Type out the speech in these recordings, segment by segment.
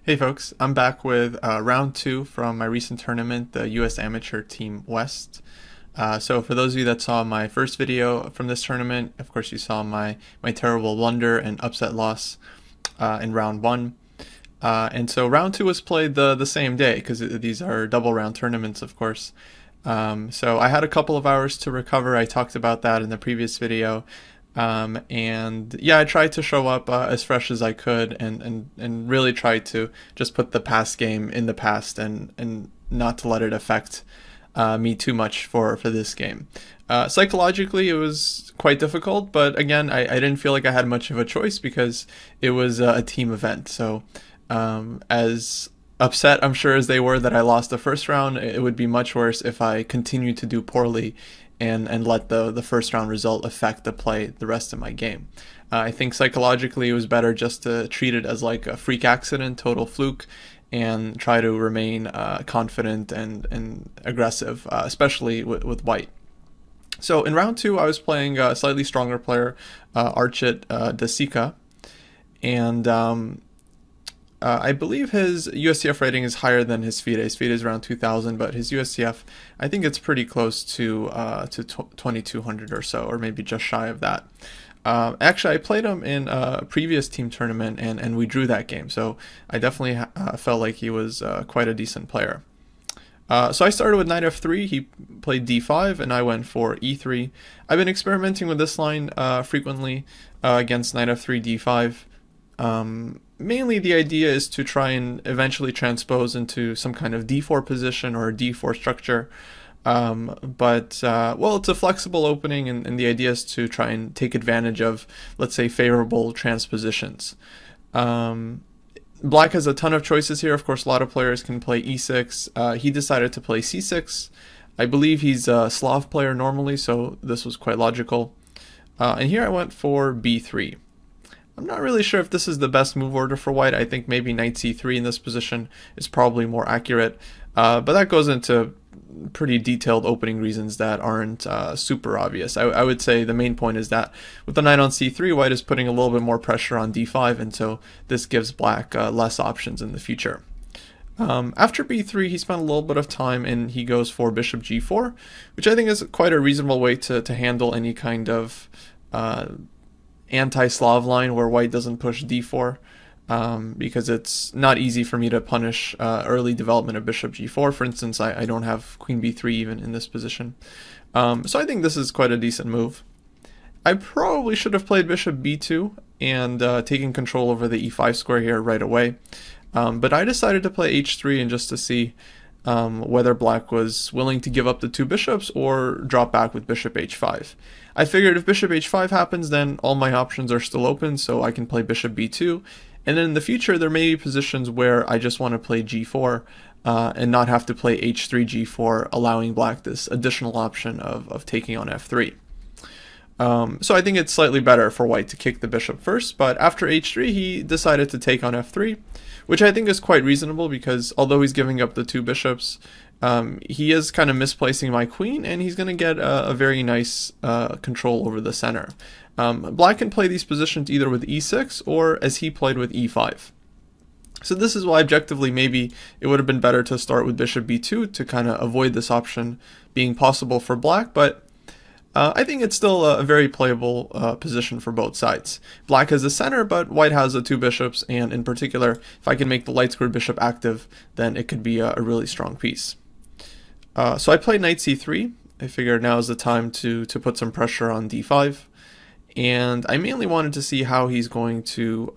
Hey folks, I'm back with round two from my recent tournament, the US Amateur Team West. So for those of you that saw my first video from this tournament, of course you saw my terrible blunder and upset loss in round one. And so round two was played the same day because these are double round tournaments, of course. So I had a couple of hours to recover. I talked about that in the previous video. And yeah, I tried to show up as fresh as I could and really tried to just put the past game in the past and not to let it affect me too much for this game. Psychologically, it was quite difficult, but again, I didn't feel like I had much of a choice because it was a team event. So as upset, I'm sure, as they were that I lost the first round, it would be much worse if I continued to do poorly and let the first round result affect the rest of my game. I think psychologically it was better just to treat it as like a freak accident, total fluke, and try to remain confident and aggressive, especially with white. So in round two, I was playing a slightly stronger player, Archit Dasika, and I believe his USCF rating is higher than his FIDE. His FIDE is around 2,000, but his USCF, I think it's pretty close to 2,200 or so, or maybe just shy of that. Actually, I played him in a previous team tournament, and we drew that game, so I definitely felt like he was quite a decent player. So I started with knight f3, he played d5, and I went for e3. I've been experimenting with this line frequently against knight f3, d5. Mainly the idea is to try and eventually transpose into some kind of d4 position or d4 structure. Well, it's a flexible opening, and the idea is to try and take advantage of, let's say, favorable transpositions. Black has a ton of choices here. Of course, a lot of players can play e6. He decided to play c6. I believe he's a Slav player normally, so this was quite logical. And here I went for b3. I'm not really sure if this is the best move order for white. I think maybe knight c3 in this position is probably more accurate. But that goes into pretty detailed opening reasons that aren't super obvious. I would say the main point is that with the knight on c3, white is putting a little bit more pressure on d5, and so this gives black less options in the future. After b3, he spent a little bit of time and he goes for bishop g4, which I think is quite a reasonable way to handle any kind of anti-Slav line where white doesn't push d4, because it's not easy for me to punish early development of bishop g4. For instance, I don't have queen b3 even in this position. So I think this is quite a decent move. I probably should have played bishop b2 and taken control over the e5 square here right away. But I decided to play h3 and just to see whether black was willing to give up the two bishops or drop back with bishop h5. I figured if bishop h5 happens, then all my options are still open, so I can play bishop b2. And then in the future, there may be positions where I just want to play g4 and not have to play h3, g4, allowing black this additional option of taking on f3. So I think it's slightly better for white to kick the bishop first, but after h3, he decided to take on f3, which I think is quite reasonable because although he's giving up the two bishops, he is kind of misplacing my queen, and he's going to get a very nice control over the center. Black can play these positions either with e6 or as he played with e5. So this is why objectively maybe it would have been better to start with bishop b2 to kind of avoid this option being possible for black, but I think it's still a very playable position for both sides. Black has the center, but white has the two bishops, and in particular, if I can make the light squared bishop active, then it could be a really strong piece. So I played knight c3. I figured now is the time to put some pressure on d5, and I mainly wanted to see how he's going to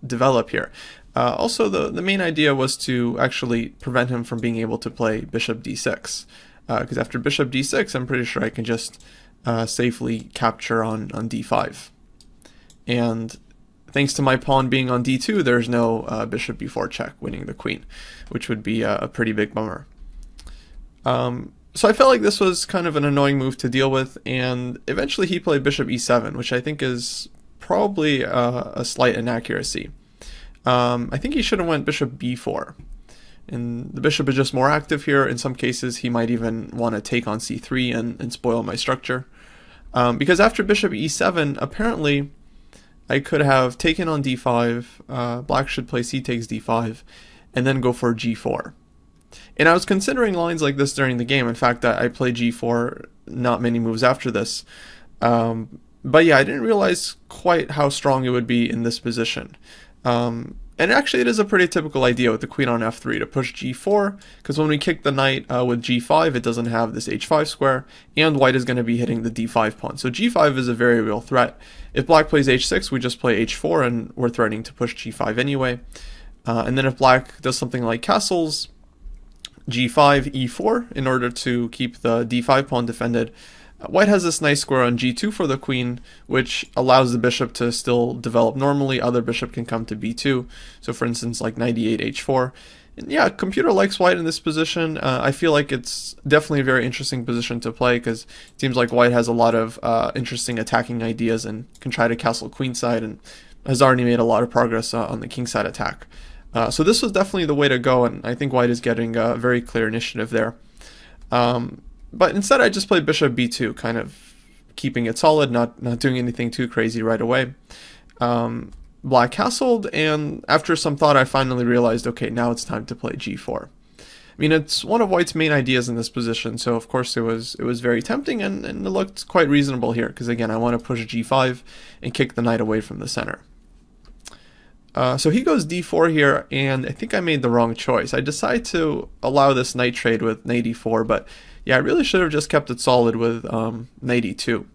develop here. Also, the main idea was to actually prevent him from being able to play bishop d6. Because after bishop d6, I'm pretty sure I can just safely capture on d5. And thanks to my pawn being on d2, there's no bishop b4 check winning the queen, which would be a pretty big bummer. So I felt like this was kind of an annoying move to deal with, and eventually he played bishop e7, which I think is probably a slight inaccuracy. I think he should have went bishop b4. And the bishop is just more active here. In some cases, he might even want to take on c3 and spoil my structure. Because after bishop e7, apparently I could have taken on d5, black should play c takes d5, and then go for g4. And I was considering lines like this during the game. In fact, I played g4 not many moves after this. But yeah, I didn't realize quite how strong it would be in this position. And actually, it is a pretty typical idea with the queen on f3 to push g4, because when we kick the knight with g5, it doesn't have this h5 square, and white is going to be hitting the d5 pawn. So g5 is a very real threat. If black plays h6, we just play h4, and we're threatening to push g5 anyway. And then if black does something like castles, g5, e4, in order to keep the d5 pawn defended, white has this nice square on g2 for the queen, which allows the bishop to still develop normally. Other bishop can come to b2. So for instance, like knight e8, h4. And yeah, computer likes white in this position. I feel like it's definitely a very interesting position to play, because it seems like white has a lot of interesting attacking ideas and can try to castle queenside, and has already made a lot of progress on the kingside attack. So this was definitely the way to go, and I think white is getting a very clear initiative there. But instead I just played bishop b2, kind of keeping it solid, not doing anything too crazy right away. Black castled, and after some thought I finally realized, okay, now it's time to play g4. I mean, it's one of white's main ideas in this position, so of course it was very tempting, and it looked quite reasonable here, because again, I want to push g5 and kick the knight away from the center. So he goes d4 here, and I think I made the wrong choice. I decided to allow this knight trade with knight e4, but yeah, I really should have just kept it solid with knight e2.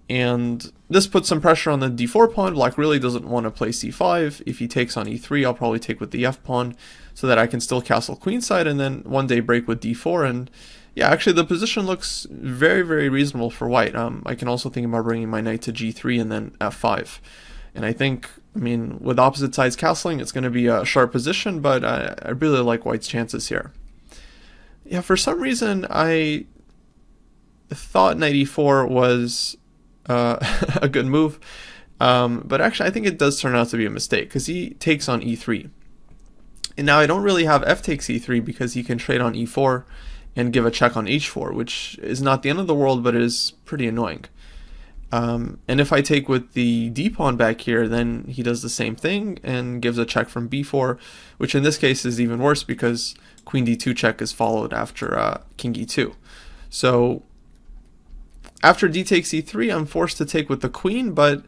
And this puts some pressure on the d4 pawn. Black really doesn't want to play c5. If he takes on e3, I'll probably take with the f pawn, so that I can still castle queenside and then one day break with d4. And yeah, actually the position looks very, very reasonable for white. I can also think about bringing my knight to g3 and then f5. And I think, I mean, with opposite sides castling, it's going to be a sharp position, but I really like white's chances here. Yeah, for some reason, I thought knight e4 was a good move, but actually I think it does turn out to be a mistake, because he takes on e3. And now I don't really have f takes e3, because he can trade on e4 and give a check on h4, which is not the end of the world, but it is pretty annoying. And if I take with the d pawn back here, then he does the same thing and gives a check from b4, which in this case is even worse, because queen d2 check is followed after king e2. So after d takes e3, I'm forced to take with the queen, but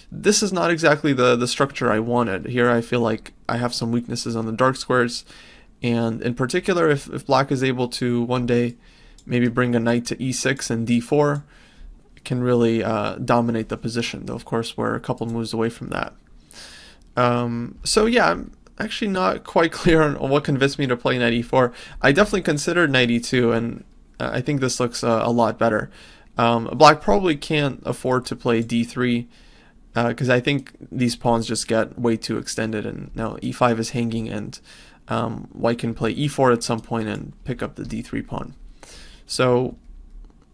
this is not exactly the structure I wanted. Here I feel like I have some weaknesses on the dark squares, and in particular, if black is able to one day maybe bring a knight to e6 and d4, can really dominate the position, though of course we're a couple moves away from that. So yeah, I'm actually not quite clear on what convinced me to play knight e4. I definitely considered knight e2, and I think this looks a lot better. Black probably can't afford to play d3, because I think these pawns just get way too extended, and now e5 is hanging, and white can play e4 at some point and pick up the d3 pawn. So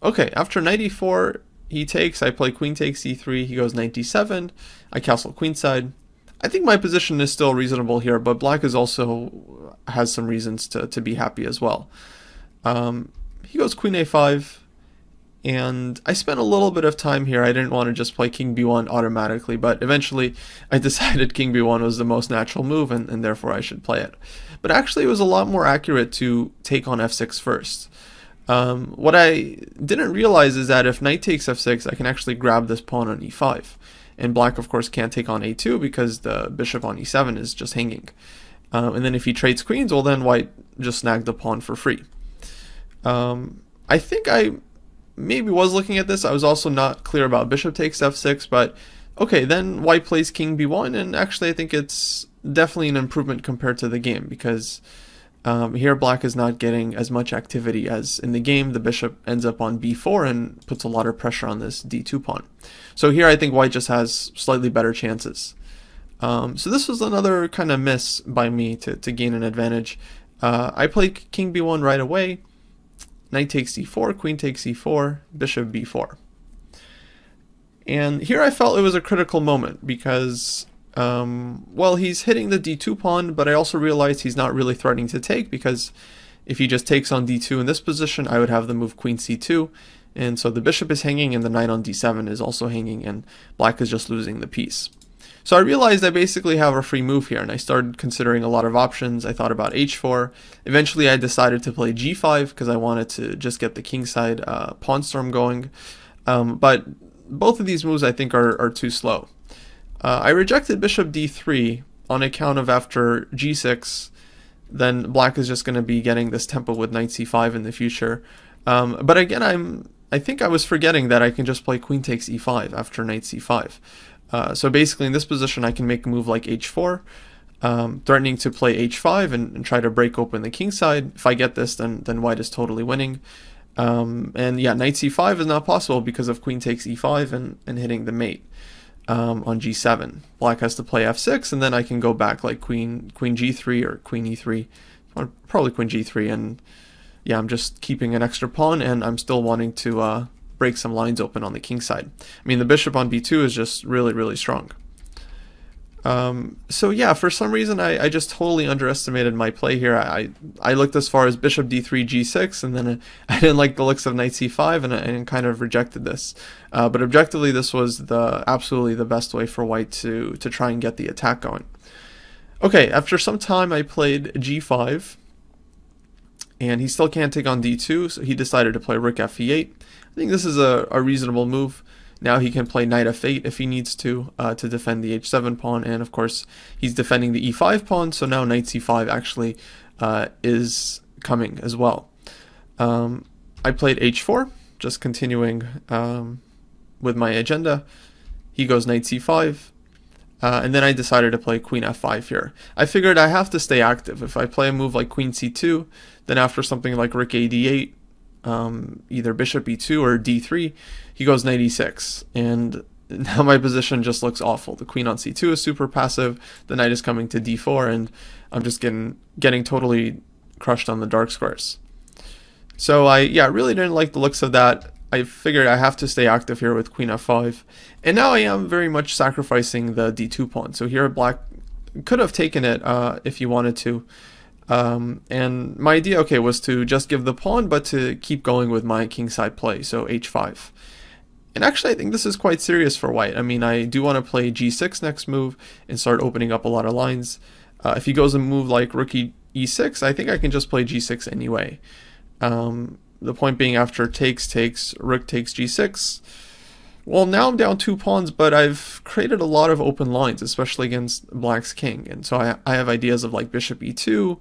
okay, after knight e4, he takes, I play queen takes e3, he goes knight d7, I castle queenside. I think my position is still reasonable here, but black is also has some reasons to be happy as well. He goes queen a5, and I spent a little bit of time here. I didn't want to just play king b1 automatically, but eventually I decided king b1 was the most natural move, and therefore I should play it. But actually it was a lot more accurate to take on f6 first. What I didn't realize is that if knight takes f6, I can actually grab this pawn on e5. And black, of course, can't take on a2 because the bishop on e7 is just hanging. And then if he trades queens, well, then white just snagged the pawn for free. I think I maybe was looking at this. I was also not clear about bishop takes f6, but okay, then white plays king b1, and actually I think it's definitely an improvement compared to the game, because here black is not getting as much activity as in the game. The bishop ends up on b4 and puts a lot of pressure on this d2 pawn. So here I think white just has slightly better chances. So this was another kind of miss by me to gain an advantage. I played king b1 right away. Knight takes d4, queen takes e4, bishop b4. And here I felt it was a critical moment, because well, he's hitting the d2 pawn, but I also realized he's not really threatening to take, because if he just takes on d2 in this position, I would have the move queen c2, and so the bishop is hanging and the knight on d7 is also hanging, and black is just losing the piece. So I realized I basically have a free move here, and I started considering a lot of options. I thought about h4. Eventually I decided to play g5 because I wanted to just get the kingside pawn storm going. But both of these moves I think are too slow. I rejected bishop d3 on account of after g6, then black is just going to be getting this tempo with knight c5 in the future. But again, I think I was forgetting that I can just play queen takes e5 after knight c5. So basically in this position I can make a move like h4, threatening to play h5 and try to break open the king side. If I get this, then white is totally winning. And yeah, knight c5 is not possible because of queen takes e5 and hitting the mate on g7. Black has to play f6, and then I can go back like queen g3 or queen e3, or probably queen g3, and yeah, I'm just keeping an extra pawn, and I'm still wanting to break some lines open on the king side. I mean, the bishop on b2 is just really strong. So yeah, for some reason I just totally underestimated my play here. I looked as far as bishop d3 g6, and then I didn't like the looks of knight c5, and I kind of rejected this. But objectively this was absolutely the best way for white to try and get the attack going. Okay, after some time I played g5, and he still can't take on d2, so he decided to play rook f8. I think this is a reasonable move. Now he can play knight f8 if he needs to defend the h7 pawn, and of course he's defending the e5 pawn, so now knight c5 actually is coming as well. I played h4, just continuing with my agenda. He goes knight c5, and then I decided to play queen f5 here. I figured I have to stay active. If I play a move like queen c2, then after something like rook a d8, either bishop e2 or d3, he goes knight e6, and now my position just looks awful. The queen on c2 is super passive, the knight is coming to d4, and I'm just getting totally crushed on the dark squares. So I really didn't like the looks of that. I figured I have to stay active here with queen f5, and now I am very much sacrificing the d2 pawn. So here black could have taken it if he wanted to. And my idea, okay, was to just give the pawn, but to keep going with my kingside play, so h5. And actually, I think this is quite serious for white. I mean, I do want to play g6 next move and start opening up a lot of lines. If he goes a move like rook e6, I think I can just play g6 anyway. The point being, after takes, rook takes g6. Well, now I'm down 2 pawns, but I've created a lot of open lines, especially against black's king. And so I have ideas of like bishop e2,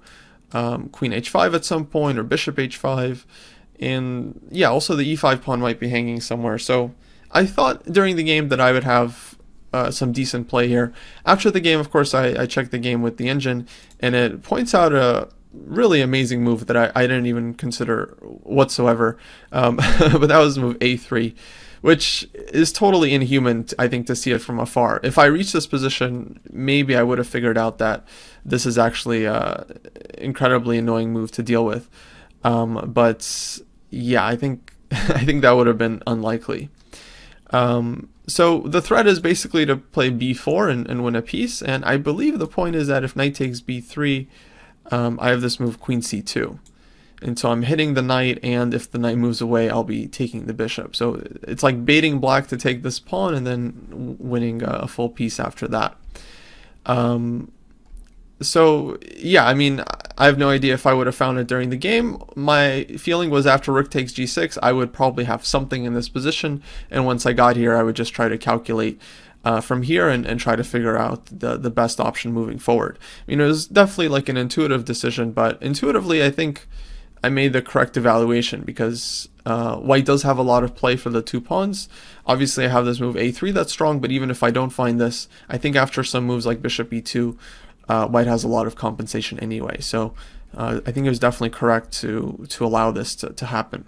queen h5 at some point, or bishop h5. And yeah, also the e5 pawn might be hanging somewhere. So I thought during the game that I would have some decent play here. After the game, of course, I checked the game with the engine, and it points out a really amazing move that I didn't even consider whatsoever. But that was move a3, which is totally inhuman, I think, to see it from afar. If I reached this position, maybe I would have figured out that this is actually an incredibly annoying move to deal with. But yeah, I think that would have been unlikely. So the threat is basically to play b4 and win a piece, and I believe the point is that if knight takes b3, I have this move queen c2. And so I'm hitting the knight, and if the knight moves away, I'll be taking the bishop. So it's like baiting black to take this pawn and then winning a full piece after that. So yeah, I mean, I have no idea if I would have found it during the game. My feeling was after rook takes g6, I would probably have something in this position, and once I got here, I would just try to calculate from here and try to figure out the best option moving forward. I mean, it was definitely like an intuitive decision, but intuitively, I think I made the correct evaluation, because white does have a lot of play for the 2 pawns. Obviously, I have this move a3 that's strong, but even if I don't find this, I think after some moves like bishop e2, white has a lot of compensation anyway. So I think it was definitely correct to allow this to happen.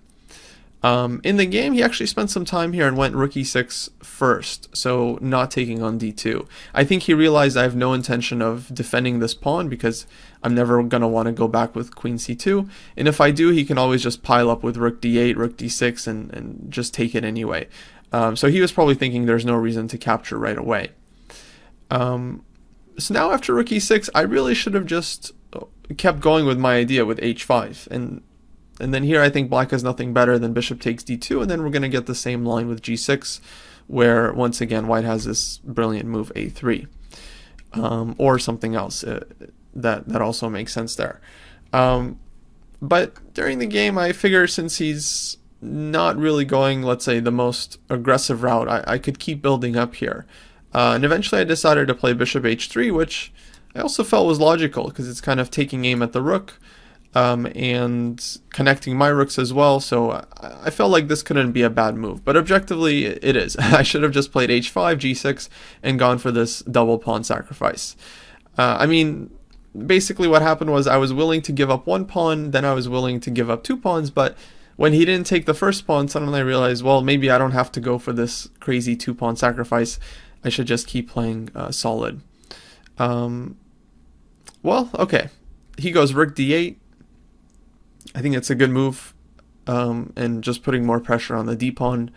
In the game, he actually spent some time here and went rook e6 first, so not taking on d2. I think he realized I have no intention of defending this pawn, because I'm never going to want to go back with queen c2, and if I do, he can always just pile up with rook d8, rook d6, and just take it anyway. So he was probably thinking there's no reason to capture right away. So now after rook e6, I really should have just kept going with my idea with h5, and then here I think black has nothing better than bishop takes d2, and then we're going to get the same line with g6, where once again white has this brilliant move a3. or something else. That also makes sense there. But during the game, I figure since he's not really going, let's say, the most aggressive route, I could keep building up here. And eventually I decided to play bishop h3, which I also felt was logical because it's kind of taking aim at the rook and connecting my rooks as well. So I felt like this couldn't be a bad move, but objectively it is. I should have just played h5, g6, and gone for this double pawn sacrifice. I mean, basically what happened was I was willing to give up one pawn, then I was willing to give up two pawns, but when he didn't take the first pawn, suddenly I realized, well, maybe I don't have to go for this crazy two-pawn sacrifice. I should just keep playing solid. Well, okay. He goes rook d8. I think it's a good move, and just putting more pressure on the d-pawn.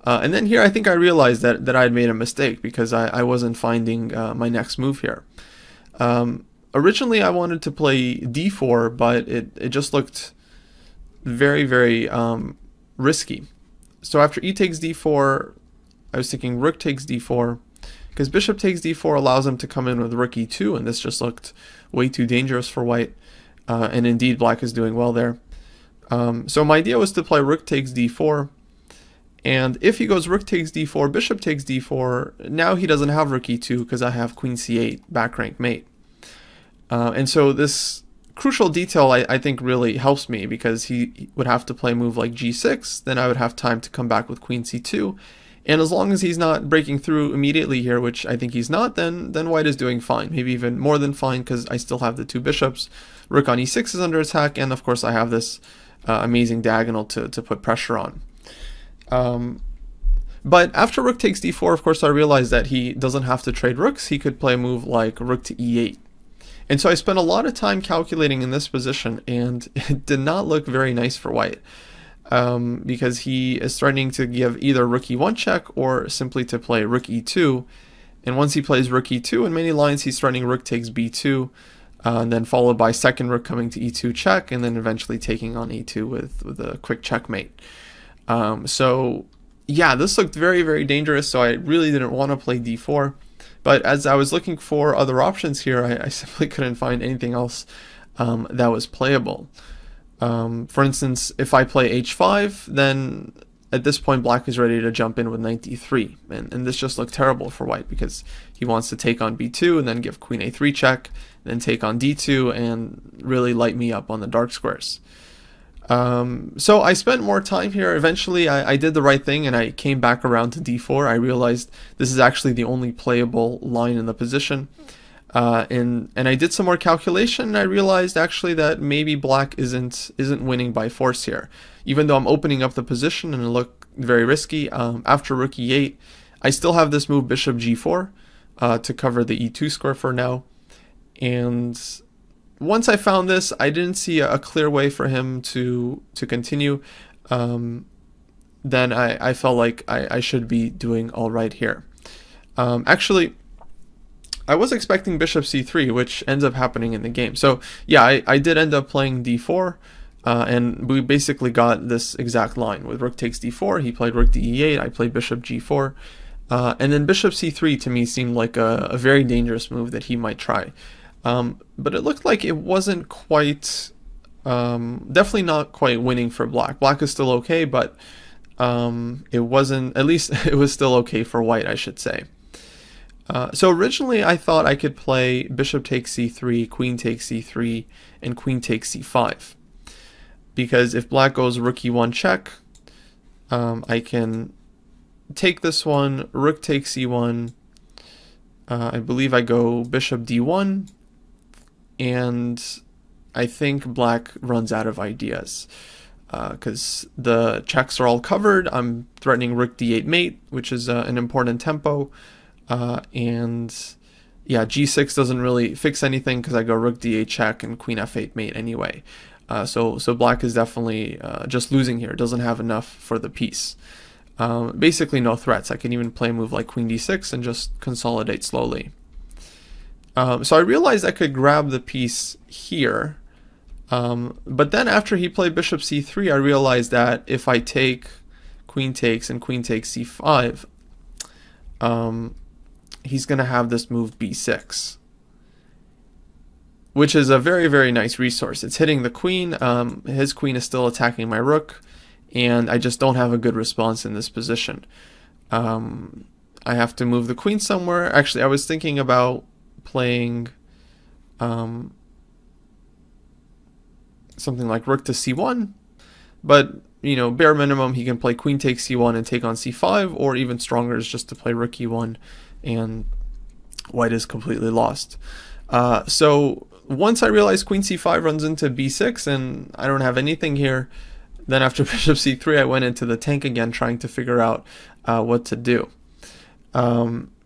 And then here I think I realized that I had made a mistake because I wasn't finding my next move here. Originally I wanted to play d4, but it just looked very, very risky. So after e takes d4, I was thinking rook takes d4, because bishop takes d4 allows him to come in with rook e2, and this just looked way too dangerous for white. And indeed black is doing well there. So my idea was to play rook takes d4, and if he goes rook takes d4, bishop takes d4, now he doesn't have rook e2 because I have queen c8 back rank mate. And so this crucial detail I think really helps me, because he would have to play a move like g6, then I would have time to come back with queen c2, and as long as he's not breaking through immediately here, which I think he's not, then white is doing fine, maybe even more than fine, because I still have the two bishops. Rook on e6 is under attack, and of course I have this amazing diagonal to put pressure on. But after rook takes d4, of course I realized that he doesn't have to trade rooks. He could play a move like rook to e8. And so I spent a lot of time calculating in this position, and it did not look very nice for white, because he is threatening to give either rook e1 check or simply to play rook e2. And once he plays rook e2, in many lines he's threatening rook takes b2, and then followed by second rook coming to e2 check, and then eventually taking on e2 with a quick checkmate. So yeah, this looked very, very dangerous, so I really didn't want to play d4. But as I was looking for other options here, I simply couldn't find anything else that was playable. For instance, if I play h5, then at this point black is ready to jump in with knight d3. And this just looked terrible for white, because he wants to take on b2 and then give queen a3 check, then take on d2 and really light me up on the dark squares. So I spent more time here. Eventually I did the right thing and I came back around to d4. I realized this is actually the only playable line in the position. And I did some more calculation, and I realized actually that maybe black isn't winning by force here. Even though I'm opening up the position and it looked very risky, after rook e8, I still have this move bishop g4 to cover the e2 square for now. And once I found this, I didn't see a clear way for him to continue. Then I felt like I should be doing all right here. Actually, I was expecting bishop c3, which ends up happening in the game. So yeah, I did end up playing d4, and we basically got this exact line. With rook takes d4, he played rook to e8, I played bishop g4, and then bishop c3 to me seemed like a very dangerous move that he might try. But it looked like it wasn't quite, definitely not quite winning for black. Black is still okay, but it wasn't, at least it was still okay for white, I should say. So originally I thought I could play bishop takes c3, queen takes c3, and queen takes c5. Because if black goes rook e1 check, I can take this one, rook takes e1, I believe I go bishop d1, and I think black runs out of ideas. Because the checks are all covered. I'm threatening rook d8 mate, which is an important tempo. And yeah, g6 doesn't really fix anything because I go rook d8 check and queen f8 mate anyway. So black is definitely just losing here. Doesn't have enough for the piece. Basically no threats. I can even play a move like queen d6 and just consolidate slowly. So I realized I could grab the piece here. But then after he played bishop c3, I realized that if I take queen takes and queen takes c5, he's going to have this move b6, which is a very, very nice resource. It's hitting the queen. His queen is still attacking my rook, and I just don't have a good response in this position. I have to move the queen somewhere. Actually, I was thinking about playing something like rook to c1, but you know, bare minimum, he can play queen takes c1 and take on c5, or even stronger is just to play rook e1, and white is completely lost. So once I realized queen c5 runs into b6 and I don't have anything here, then after bishop c3 I went into the tank again, trying to figure out what to do.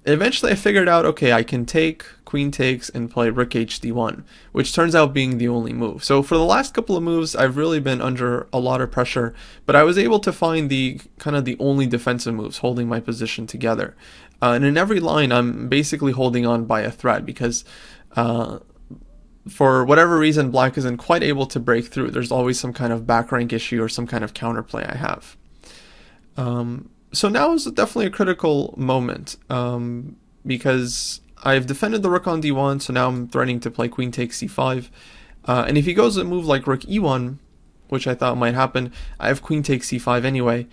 Eventually I figured out, okay, I can take queen takes and play rook hd1, which turns out being the only move. So for the last couple of moves, I've really been under a lot of pressure, but I was able to find the kind of the only defensive moves holding my position together. And in every line, I'm basically holding on by a thread, because for whatever reason, black isn't quite able to break through. There's always some kind of back rank issue or some kind of counterplay I have. So now is definitely a critical moment, because I've defended the rook on d1, so now I'm threatening to play queen takes c5. And if he goes a move like rook e1, which I thought might happen, I have queen takes c5 anyway,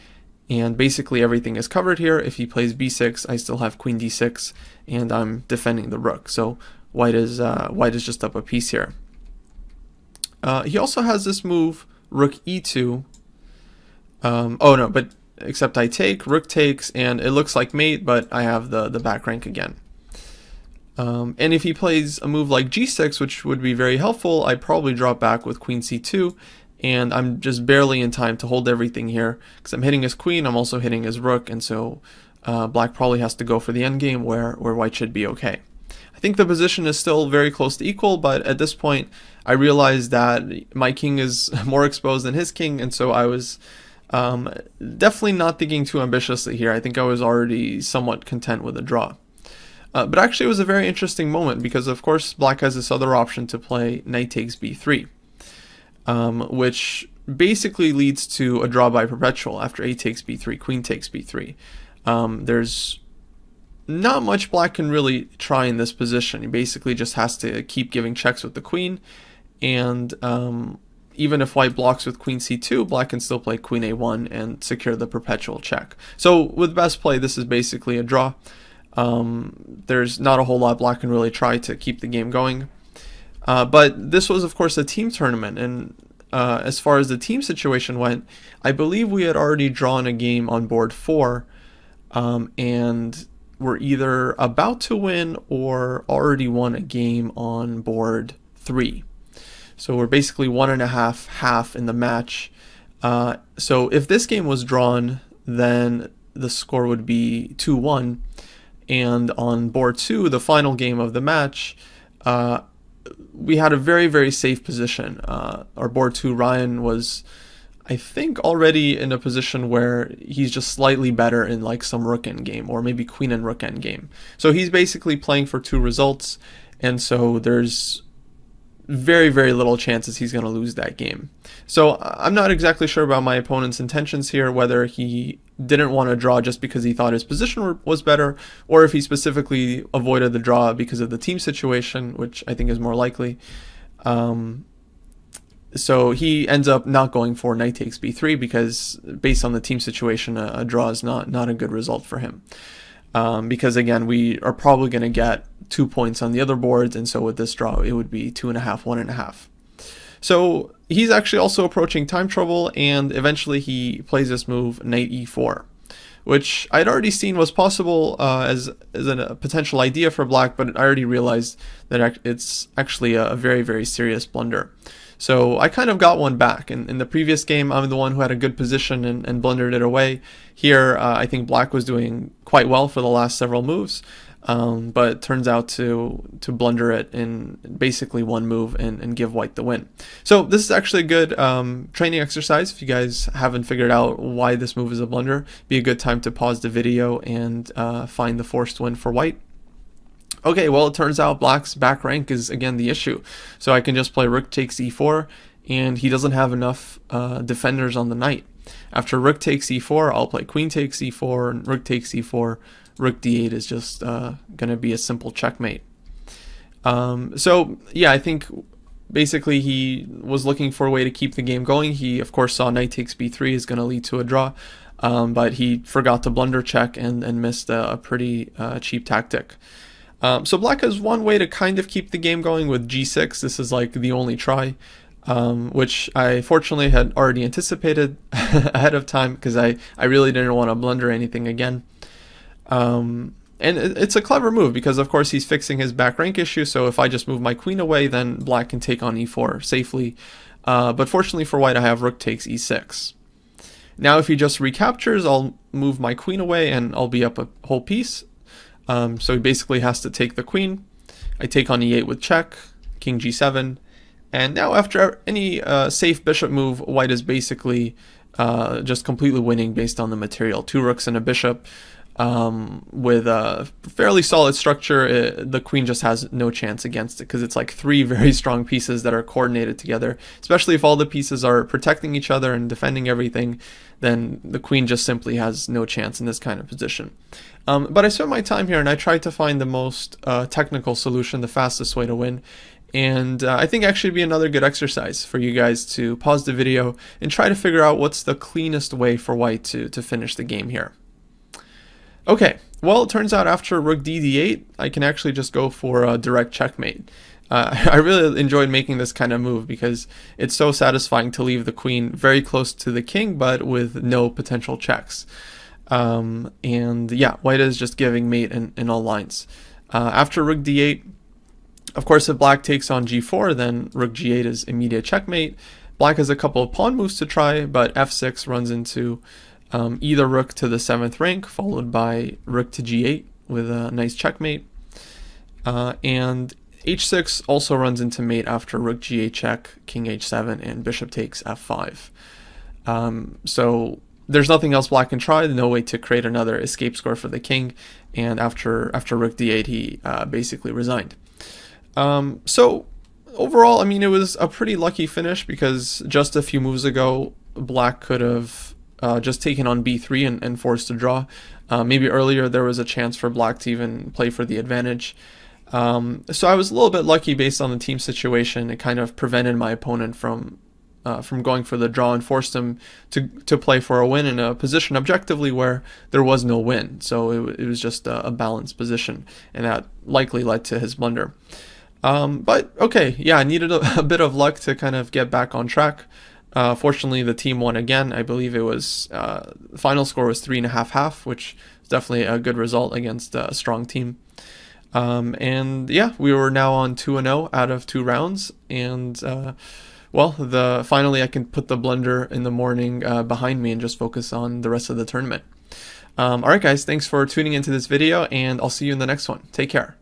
and basically everything is covered here. If he plays b6, I still have queen d6, and I'm defending the rook. So white is just up a piece here. He also has this move, rook e2. Oh no, but except I take, rook takes, and it looks like mate, but I have the back rank again. And if he plays a move like g6, which would be very helpful, I'd probably drop back with queen c2, and I'm just barely in time to hold everything here, because I'm hitting his queen, I'm also hitting his rook, and so black probably has to go for the endgame where white should be okay. I think the position is still very close to equal, but at this point I realized that my king is more exposed than his king, and so I was definitely not thinking too ambitiously here. I think I was already somewhat content with a draw. But actually it was a very interesting moment, because of course black has this other option to play knight takes b3, which basically leads to a draw by perpetual after a takes b3, queen takes b3. There's not much black can really try in this position. He basically just has to keep giving checks with the queen, and even if white blocks with queen c2, black can still play queen a1 and secure the perpetual check. So with best play, this is basically a draw. There's not a whole lot black can really try to keep the game going. But this was, of course, a team tournament, and as far as the team situation went, I believe we had already drawn a game on board 4, and were either about to win or already won a game on board 3. So we're basically 1.5 in the match. So if this game was drawn, then the score would be 2-1. And on board 2, the final game of the match, we had a very, very safe position. Our board 2, Ryan, was, I think, already in a position where he's just slightly better in like some rook endgame, or maybe queen and rook endgame. So he's basically playing for 2 results, and so there's very, very little chances he's going to lose that game. So I'm not exactly sure about my opponent's intentions here, whether he didn't want to draw just because he thought his position was better, or if he specifically avoided the draw because of the team situation, which I think is more likely. So he ends up not going for knight takes b3, because based on the team situation, a draw is not a good result for him. Because again, we are probably going to get 2 points on the other boards, and so with this draw it would be 2.5, 1.5. So he's actually also approaching time trouble, and eventually he plays this move, knight e4, which I'd already seen was possible as a potential idea for black, but I already realized that it's actually a very, very serious blunder. So I kind of got one back. In the previous game, I'm the one who had a good position and blundered it away. Here, I think black was doing quite well for the last several moves, but it turns out to blunder it in basically one move and give white the win. So this is actually a good training exercise. If you guys haven't figured out why this move is a blunder, be a good time to pause the video and find the forced win for white. Okay, well, it turns out black's back rank is again the issue. So I can just play rook takes e4, and he doesn't have enough defenders on the knight. After rook takes e4, I'll play queen takes e4 and rook takes e4, rook d8 is just going to be a simple checkmate. So yeah, I think basically he was looking for a way to keep the game going. He of course saw knight takes b3 is going to lead to a draw, but he forgot to blunder check and missed a pretty cheap tactic. So black has one way to kind of keep the game going with g6. This is like the only try, which I fortunately had already anticipated ahead of time because I really didn't want to blunder anything again. And it's a clever move because of course he's fixing his back rank issue, so if I just move my queen away, then black can take on e4 safely. But fortunately for white, I have rook takes e6. Now if he just recaptures, I'll move my queen away and I'll be up a whole piece. So he basically has to take the queen. I take on e8 with check, king g7. And now after any safe bishop move, white is basically just completely winning based on the material. 2 rooks and a bishop. With a fairly solid structure, the queen just has no chance against it because it's like 3 very strong pieces that are coordinated together. Especially if all the pieces are protecting each other and defending everything, then the queen just simply has no chance in this kind of position. But I spent my time here and I tried to find the most technical solution, the fastest way to win. And I think actually be another good exercise for you guys to pause the video and try to figure out what's the cleanest way for white to finish the game here. Okay, well, it turns out after rook d8, I can actually just go for a direct checkmate. I really enjoyed making this kind of move because it's so satisfying to leave the queen very close to the king, but with no potential checks. And yeah, white is just giving mate in all lines. After rook d8, of course, if black takes on g4, then rook g8 is immediate checkmate. Black has a couple of pawn moves to try, but f6 runs into either rook to the 7th rank, followed by rook to g8 with a nice checkmate. And h6 also runs into mate after rook g8 check, king h7, and bishop takes f5. So there's nothing else black can try, no way to create another escape score for the king, and after rook d8 he basically resigned. So overall, I mean, it was a pretty lucky finish because just a few moves ago black could have just taken on b3 and forced a draw. Maybe earlier there was a chance for black to even play for the advantage. So I was a little bit lucky based on the team situation. It kind of prevented my opponent from going for the draw and forced him to play for a win in a position objectively where there was no win. So it was just a balanced position, and that likely led to his blunder. But okay, yeah, I needed a bit of luck to kind of get back on track. Fortunately, the team won again. I believe it was the final score was 3.5-1/2, which is definitely a good result against a strong team. And yeah, we were now on 2-0 out of 2 rounds, and well, finally I can put the blunder in the morning behind me and just focus on the rest of the tournament. All right, guys, thanks for tuning into this video, and I'll see you in the next one. Take care.